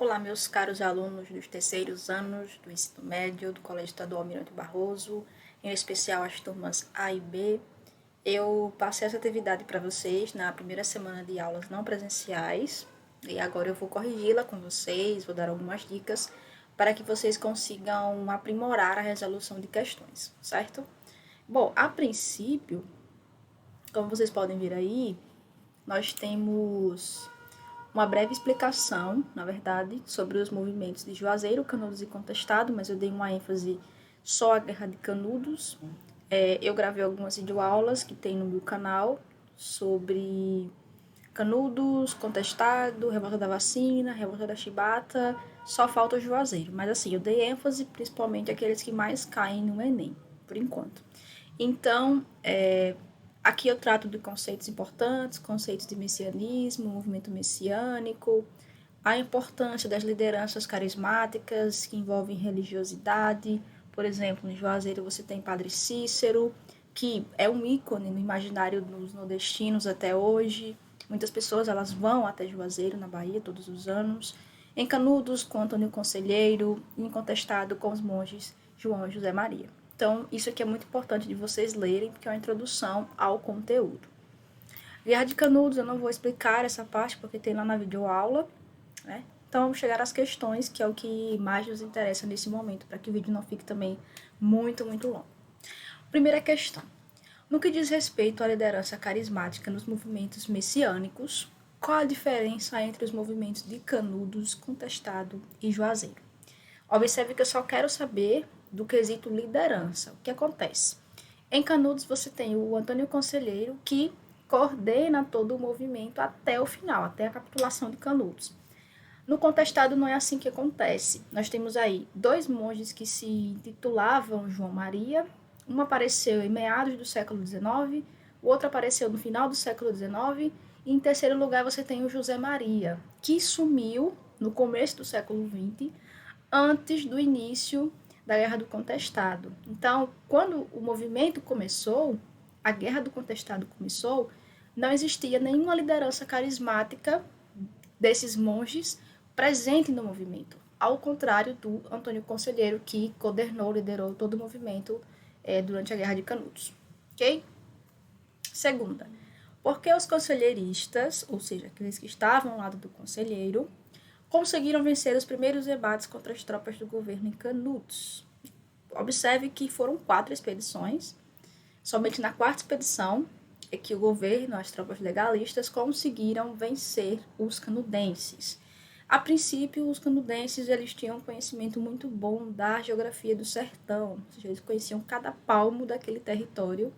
Olá, meus caros alunos dos terceiros anos do ensino médio do Colégio Estadual Almirante Barroso, em especial as turmas A e B. Eu passei essa atividade para vocês na primeira semana de aulas não presenciais e agora eu vou corrigi-la com vocês, vou dar algumas dicas para que vocês consigam aprimorar a resolução de questões, certo? Bom, a princípio, como vocês podem ver aí, nós temos uma breve explicação, na verdade, sobre os movimentos de Juazeiro, Canudos e Contestado, mas eu dei uma ênfase só à Guerra de Canudos. Eu gravei algumas videoaulas que tem no meu canal sobre Canudos, Contestado, Revolta da Vacina, Revolta da Chibata, só falta o Juazeiro. Mas assim, eu dei ênfase principalmente àqueles que mais caem no Enem, por enquanto. Então, aqui eu trato de conceitos importantes, conceitos de messianismo, movimento messiânico, a importância das lideranças carismáticas que envolvem religiosidade. Por exemplo, em Juazeiro você tem Padre Cícero, que é um ícone no imaginário dos nordestinos até hoje. Muitas pessoas elas vão até Juazeiro, na Bahia, todos os anos. Em Canudos, com Antônio Conselheiro, incontestado com os monges João e José Maria. Então, isso aqui é muito importante de vocês lerem, porque é uma introdução ao conteúdo. Guerra de Canudos, eu não vou explicar essa parte, porque tem lá na videoaula, né? Então, vamos chegar às questões, que é o que mais nos interessa nesse momento, para que o vídeo não fique também muito longo. Primeira questão. No que diz respeito à liderança carismática nos movimentos messiânicos, qual a diferença entre os movimentos de Canudos, Contestado e Juazeiro? Observe que eu só quero saber do quesito liderança. O que acontece? Em Canudos você tem o Antônio Conselheiro, que coordena todo o movimento até o final, até a capitulação de Canudos. No Contestado não é assim que acontece. Nós temos aí dois monges que se intitulavam João Maria. Um apareceu em meados do século XIX, o outro apareceu no final do século XIX, e em terceiro lugar você tem o José Maria, que sumiu no começo do século XX, antes do início da Guerra do Contestado. Então, quando o movimento começou, a Guerra do Contestado começou, não existia nenhuma liderança carismática desses monges presente no movimento, ao contrário do Antônio Conselheiro, que liderou todo o movimento durante a Guerra de Canudos. Ok? Segunda, porque os conselheiristas, ou seja, aqueles que estavam ao lado do conselheiro, conseguiram vencer os primeiros embates contra as tropas do governo em Canudos. Observe que foram 4 expedições. Somente na 4ª expedição é que o governo, as tropas legalistas, conseguiram vencer os canudenses. A princípio, os canudenses eles tinham um conhecimento muito bom da geografia do sertão, ou seja, eles conheciam cada palmo daquele território,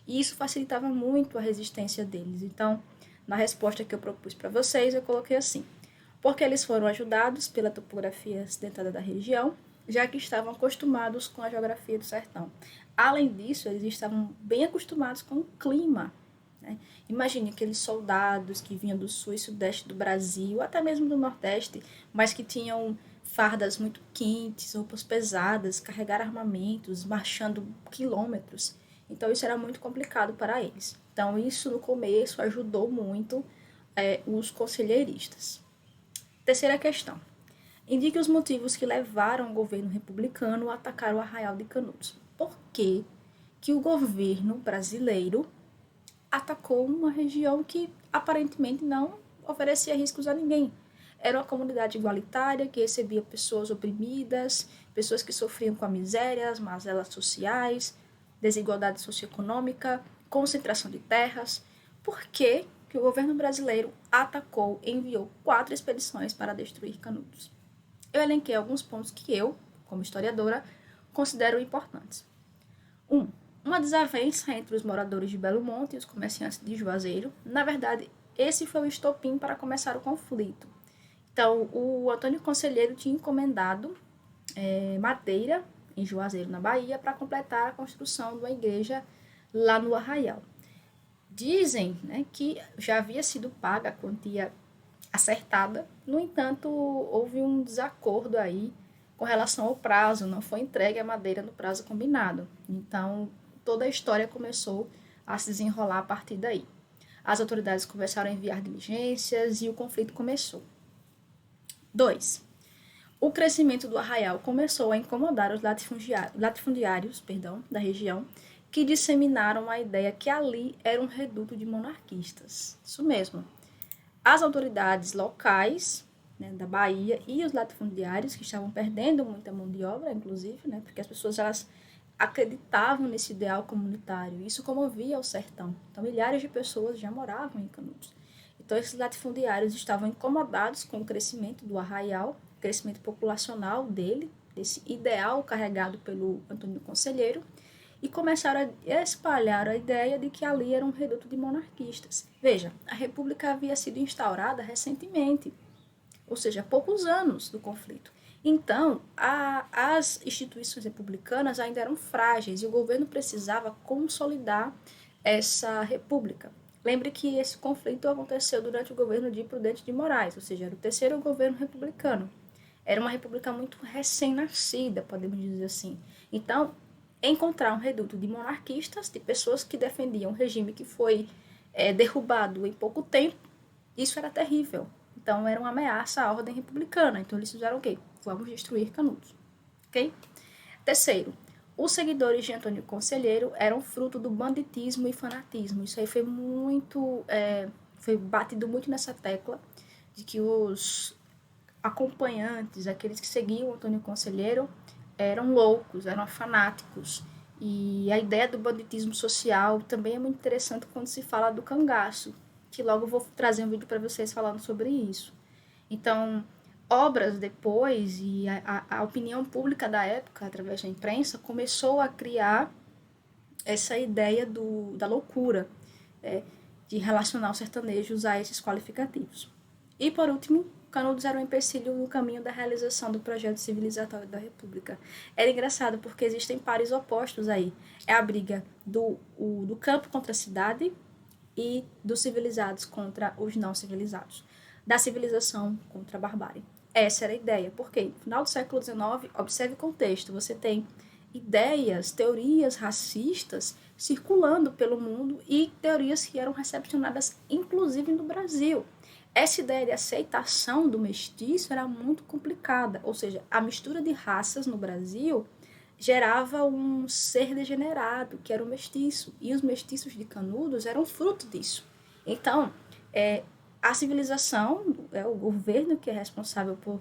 e isso facilitava muito a resistência deles. Então, na resposta que eu propus para vocês, eu coloquei assim: porque eles foram ajudados pela topografia acidentada da região, já que estavam acostumados com a geografia do sertão. Além disso, eles estavam bem acostumados com o clima. Né? Imagine aqueles soldados que vinham do sul e sudeste do Brasil, até mesmo do nordeste, mas que tinham fardas muito quentes, roupas pesadas, carregar armamentos, marchando quilômetros. Então, isso era muito complicado para eles. Então, isso no começo ajudou muito os conselheiristas. Terceira questão. Indique os motivos que levaram o governo republicano a atacar o Arraial de Canudos. Por que o governo brasileiro atacou uma região que aparentemente não oferecia riscos a ninguém? Era uma comunidade igualitária que recebia pessoas oprimidas, pessoas que sofriam com a miséria, as mazelas sociais, desigualdade socioeconômica, concentração de terras. Por que o governo brasileiro atacou e enviou 4 expedições para destruir Canudos? Eu elenquei alguns pontos que eu, como historiadora, considero importantes. 1. Uma desavença entre os moradores de Belo Monte e os comerciantes de Juazeiro. Na verdade, esse foi o estopim para começar o conflito. Então, o Antônio Conselheiro tinha encomendado madeira em Juazeiro, na Bahia, para completar a construção de uma igreja lá no Arraial. Dizem, né, que já havia sido paga a quantia acertada, no entanto, houve um desacordo aí com relação ao prazo, não foi entregue a madeira no prazo combinado. Então, toda a história começou a se desenrolar a partir daí. As autoridades começaram a enviar diligências e o conflito começou. 2. O crescimento do arraial começou a incomodar os latifundiários, da região, que disseminaram a ideia que ali era um reduto de monarquistas. Isso mesmo. As autoridades locais, né, da Bahia e os latifundiários, que estavam perdendo muita mão de obra, inclusive, né, porque as pessoas elas acreditavam nesse ideal comunitário. Isso comovia o sertão. Então, milhares de pessoas já moravam em Canudos. Então, esses latifundiários estavam incomodados com o crescimento do arraial, crescimento populacional dele, desse ideal carregado pelo Antônio Conselheiro, e começaram a espalhar a ideia de que ali era um reduto de monarquistas. Veja, a República havia sido instaurada recentemente, ou seja, há poucos anos do conflito. Então, as instituições republicanas ainda eram frágeis e o governo precisava consolidar essa república. Lembre que esse conflito aconteceu durante o governo de Prudente de Moraes, ou seja, era o terceiro governo republicano. Era uma república muito recém-nascida, podemos dizer assim. Então, encontrar um reduto de monarquistas, de pessoas que defendiam um regime que foi derrubado em pouco tempo, isso era terrível. Então, era uma ameaça à ordem republicana. Então, eles fizeram o quê? Vamos destruir Canudos. Ok? Terceiro, os seguidores de Antônio Conselheiro eram fruto do banditismo e fanatismo. Isso aí foi foi batido muito nessa tecla de que os acompanhantes, aqueles que seguiam Antônio Conselheiro, eram loucos, eram fanáticos. E a ideia do banditismo social também é muito interessante quando se fala do cangaço, que logo vou trazer um vídeo para vocês falando sobre isso. Então, obras depois e a opinião pública da época, através da imprensa, começou a criar essa ideia da loucura, de relacionar os sertanejos a esses qualificativos. E, por último, Canudos era um empecilho no caminho da realização do projeto civilizatório da República. Era engraçado porque existem pares opostos aí. É a briga do campo contra a cidade e dos civilizados contra os não civilizados. Da civilização contra a barbárie. Essa era a ideia. Porque no final do século XIX, observe o contexto, você tem ideias, teorias racistas circulando pelo mundo e teorias que eram recepcionadas inclusive no Brasil. Essa ideia de aceitação do mestiço era muito complicada, ou seja, a mistura de raças no Brasil gerava um ser degenerado, que era o mestiço, e os mestiços de Canudos eram fruto disso. Então, a civilização, o governo que é responsável por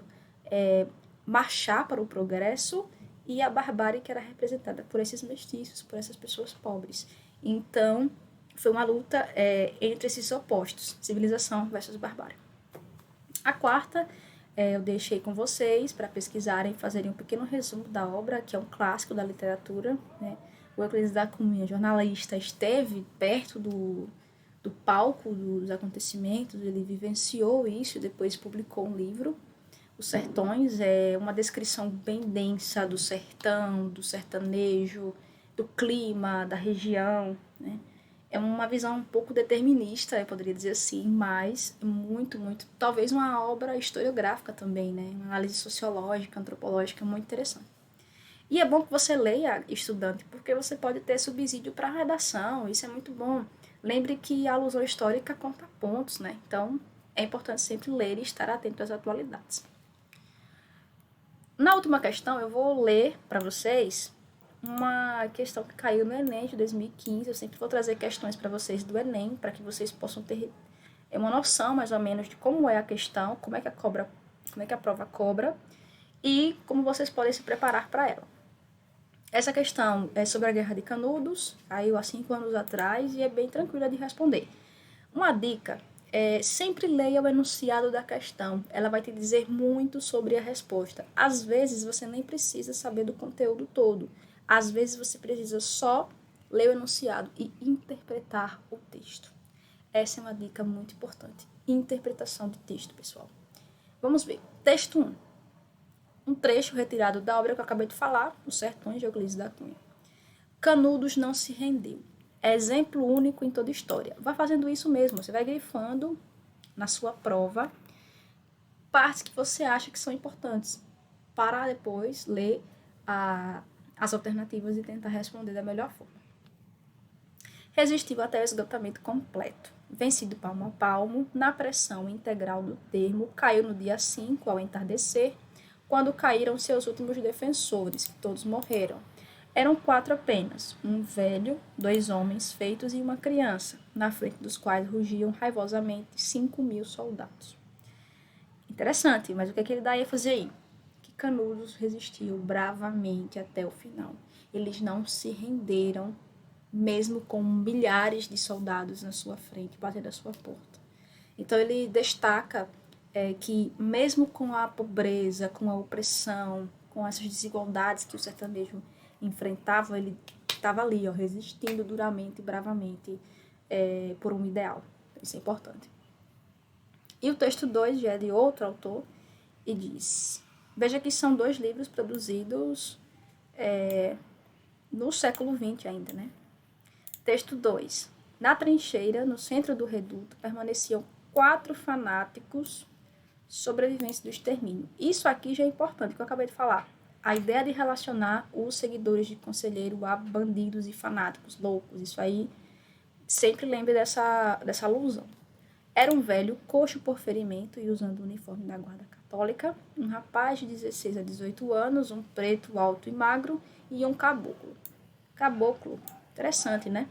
marchar para o progresso, e a barbárie que era representada por esses mestiços, por essas pessoas pobres. Então, foi uma luta entre esses opostos, civilização versus barbárie. A quarta, eu deixei com vocês para pesquisarem, fazerem um pequeno resumo da obra, que é um clássico da literatura. Né? O Euclides da Cunha, jornalista, esteve perto do palco dos acontecimentos, ele vivenciou isso e depois publicou um livro. Os Sertões é uma descrição bem densa do sertão, do sertanejo, do clima, da região, né? É uma visão um pouco determinista, eu poderia dizer assim, mas muito, talvez uma obra historiográfica também, né? Uma análise sociológica, antropológica muito interessante. E é bom que você leia, estudante, porque você pode ter subsídio para a redação, isso é muito bom. Lembre que a alusão histórica conta pontos, né? Então, é importante sempre ler e estar atento às atualidades. Na última questão, eu vou ler para vocês uma questão que caiu no Enem de 2015. Eu sempre vou trazer questões para vocês do Enem, para que vocês possam ter uma noção mais ou menos de como é a questão, como é que a prova cobra e como vocês podem se preparar para ela. Essa questão é sobre a Guerra de Canudos, caiu há 5 anos atrás e é bem tranquila de responder. Uma dica: sempre leia o enunciado da questão, ela vai te dizer muito sobre a resposta. Às vezes você nem precisa saber do conteúdo todo, às vezes você precisa só ler o enunciado e interpretar o texto. Essa é uma dica muito importante, interpretação de texto, pessoal. Vamos ver, texto 1. Um trecho retirado da obra que eu acabei de falar, Os Sertões de Euclides da Cunha. Canudos não se rendeu. É exemplo único em toda a história. Vá fazendo isso mesmo. Você vai grifando na sua prova partes que você acha que são importantes para depois ler as alternativas e tentar responder da melhor forma. Resistiu até o esgotamento completo. Vencido palmo a palmo, na pressão integral do termo, caiu no dia 5, ao entardecer, quando caíram seus últimos defensores, que todos morreram. Eram 4 apenas, um velho, 2 homens feitos e uma criança, na frente dos quais rugiam raivosamente 5.000 soldados. Interessante, mas o que ele dá a fazer aí? Que Canudos resistiu bravamente até o final. Eles não se renderam, mesmo com milhares de soldados na sua frente, batendo a sua porta. Então ele destaca que mesmo com a pobreza, com a opressão, com essas desigualdades que o sertanejo enfrentava, ele estava ali, resistindo duramente e bravamente por um ideal. Isso é importante. E o texto 2 já é de outro autor e diz: veja que são 2 livros produzidos no século XX ainda, né? Texto 2. Na trincheira, no centro do reduto, permaneciam 4 fanáticos sobreviventes do extermínio. Isso aqui já é importante, que eu acabei de falar. A ideia de relacionar os seguidores de Conselheiro a bandidos e fanáticos, loucos. Isso aí, sempre lembre dessa alusão. Era um velho, coxo por ferimento e usando o uniforme da guarda católica, um rapaz de 16 a 18 anos, um preto alto e magro e um caboclo. Caboclo, interessante, né?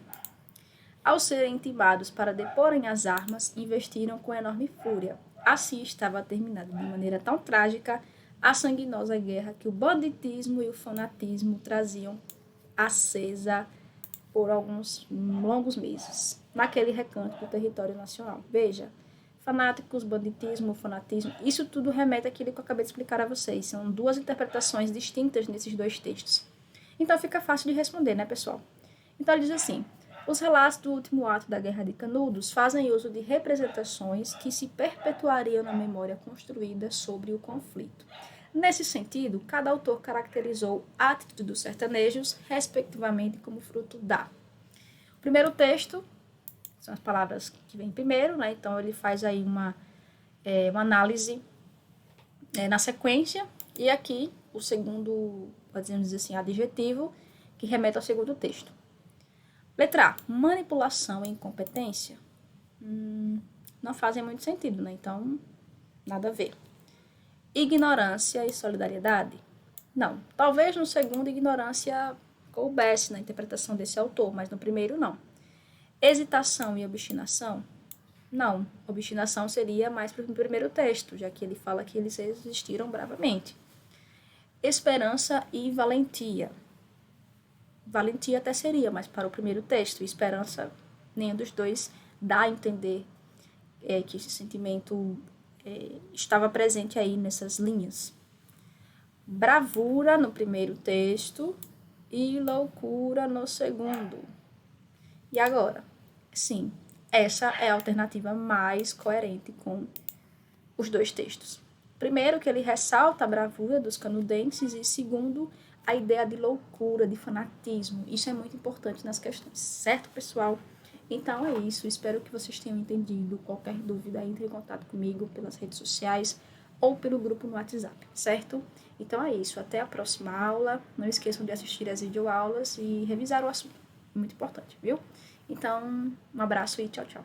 Ao serem intimados para deporem as armas, investiram com enorme fúria. Assim estava terminada de maneira tão trágica a sanguinosa guerra que o banditismo e o fanatismo traziam acesa por alguns longos meses, naquele recanto do território nacional. Veja, fanáticos, banditismo, fanatismo, isso tudo remete àquilo que eu acabei de explicar a vocês. São 2 interpretações distintas nesses 2 textos. Então fica fácil de responder, né, pessoal? Então ele diz assim: os relatos do último ato da Guerra de Canudos fazem uso de representações que se perpetuariam na memória construída sobre o conflito. Nesse sentido, cada autor caracterizou a atitude dos sertanejos, respectivamente, como fruto da. O primeiro texto, são as palavras que vêm primeiro, né? Então ele faz aí uma análise na sequência, e aqui o segundo, podemos dizer assim, adjetivo, que remete ao segundo texto. Letra A, manipulação e incompetência. Não fazem muito sentido, né? Então, nada a ver. Ignorância e solidariedade? Não. Talvez no segundo, ignorância coubesse na interpretação desse autor, mas no primeiro, não. Hesitação e obstinação? Não. Obstinação seria mais para o primeiro texto, já que ele fala que eles resistiram bravamente. Esperança e valentia? Valentia até seria, mas para o primeiro texto. Esperança, nenhum dos dois dá a entender que esse sentimento estava presente aí nessas linhas. Bravura no primeiro texto e loucura no segundo. E agora? Sim, essa é a alternativa mais coerente com os 2 textos. Primeiro, que ele ressalta a bravura dos canudenses, e segundo, a ideia de loucura, de fanatismo. Isso é muito importante nas questões, certo, pessoal? Então é isso, espero que vocês tenham entendido. Qualquer dúvida, entre em contato comigo pelas redes sociais ou pelo grupo no WhatsApp, certo? Então é isso, até a próxima aula. Não esqueçam de assistir as videoaulas e revisar o assunto, muito importante, viu? Então, um abraço e tchau, tchau.